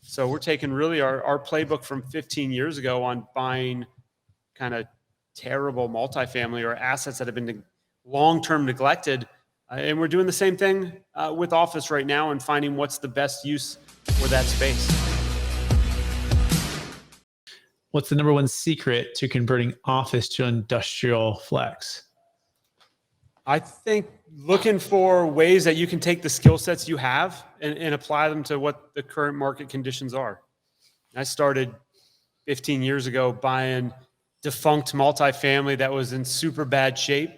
So we're taking really our playbook from 15 years ago on buying kind of terrible multifamily or assets that have been long-term neglected. And we're doing the same thing with office right now and finding what's the best use for that space. What's the number one secret to converting office to industrial flex? I think looking for ways that you can take the skill sets you have and apply them to what the current market conditions are. I started 15 years ago buying defunct multifamily that was in super bad shape.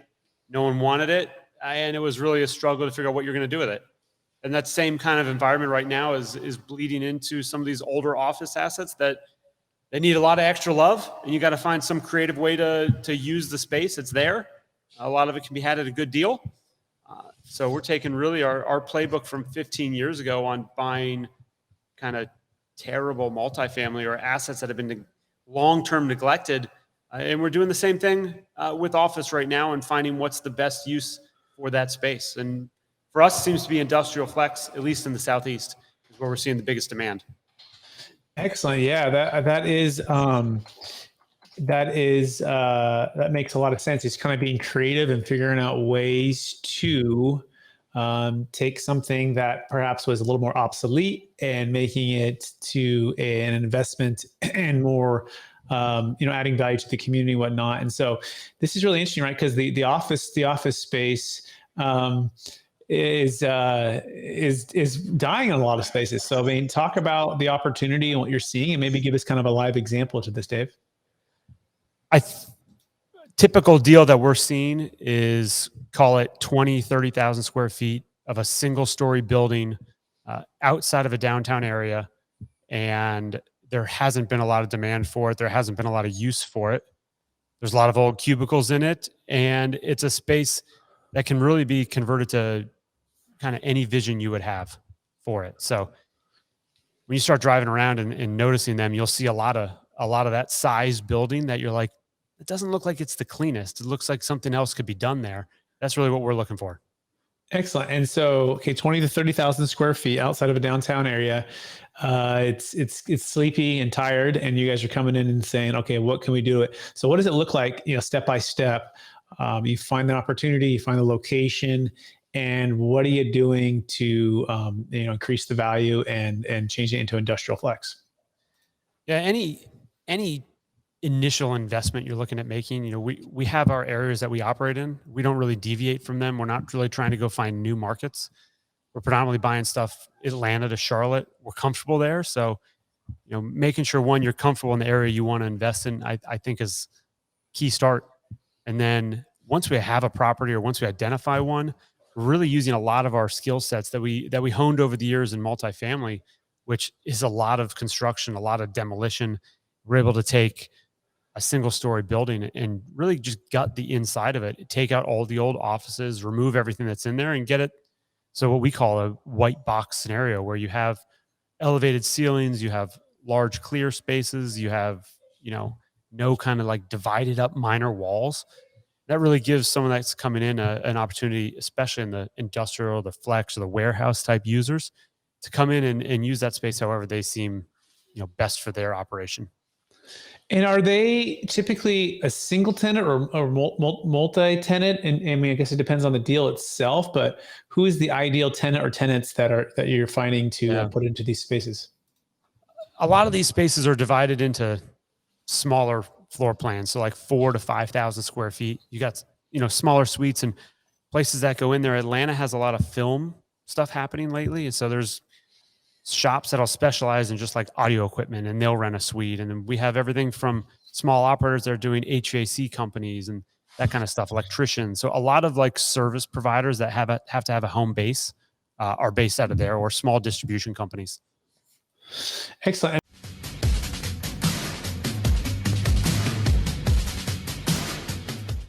No one wanted it. And it was really a struggle to figure out what you're going to do with it. And that same kind of environment right now is bleeding into some of these older office assets that they need a lot of extra love. And you got to find some creative way to use the space. It's there. A lot of it can be had at a good deal. So we're taking really our playbook from 15 years ago on buying kind of terrible multifamily or assets that have been long-term neglected. And we're doing the same thing with office right now and finding what's the best use for that space. And for us, it seems to be industrial flex, at least in the Southeast, is where we're seeing the biggest demand. Excellent. Yeah, that makes a lot of sense. It's kind of being creative and figuring out ways to take something that perhaps was a little more obsolete and making it to an investment and more, adding value to the community and whatnot. And so this is really interesting, right? Because the office space is dying in a lot of spaces. So I mean, talk about the opportunity and what you're seeing, and maybe give us kind of a live example to this, Dave. Typical deal that we're seeing is, call it 20, 30,000 square feet of a single story building outside of a downtown area. And there hasn't been a lot of demand for it. There hasn't been a lot of use for it. There's a lot of old cubicles in it. And it's a space that can really be converted to kind of any vision you would have for it. So when you start driving around and noticing them, you'll see a lot of that size building that you're like, it doesn't look like it's the cleanest. It looks like something else could be done there. That's really what we're looking for. Excellent. And so, 20 to 30,000 square feet outside of a downtown area. It's sleepy and tired, and you guys are coming in and saying, okay, what can we do it? So what does it look like, step by step? You find the opportunity, you find the location, and what are you doing to, increase the value and change it into industrial flex? Yeah. Any initial investment you're looking at making, we have our areas that we operate in. We don't really deviate from them. We're not really trying to go find new markets. We're predominantly buying stuff Atlanta to Charlotte. We're comfortable there. So, making sure, one, you're comfortable in the area you want to invest in, I think is key start. And then once we have a property or once we identify one, we're really using a lot of our skill sets that we honed over the years in multifamily, which is a lot of construction, a lot of demolition. We're able to take a single story building and really just gut the inside of it, take out all the old offices, remove everything that's in there and get it. So what we call a white box scenario, where you have elevated ceilings, you have large clear spaces, you have, no kind of like divided up minor walls. That really gives someone that's coming in an opportunity, especially in the industrial, the flex, or the warehouse type users, to come in and use that space however they seem, best for their operation. And are they typically a single tenant or multi-tenant? And I mean, I guess it depends on the deal itself, but who is the ideal tenant or tenants that you're finding to put into these spaces? A lot of these spaces are divided into smaller floor plans. So like 4,000 to 5,000 square feet. You got, smaller suites and places that go in there. Atlanta has a lot of film stuff happening lately. And so there's shops that'll specialize in just like audio equipment, and they'll rent a suite. And then we have everything from small operators that are doing HVAC companies and that kind of stuff, electricians. So a lot of like service providers that have to have a home base are based out of there, or small distribution companies. Excellent.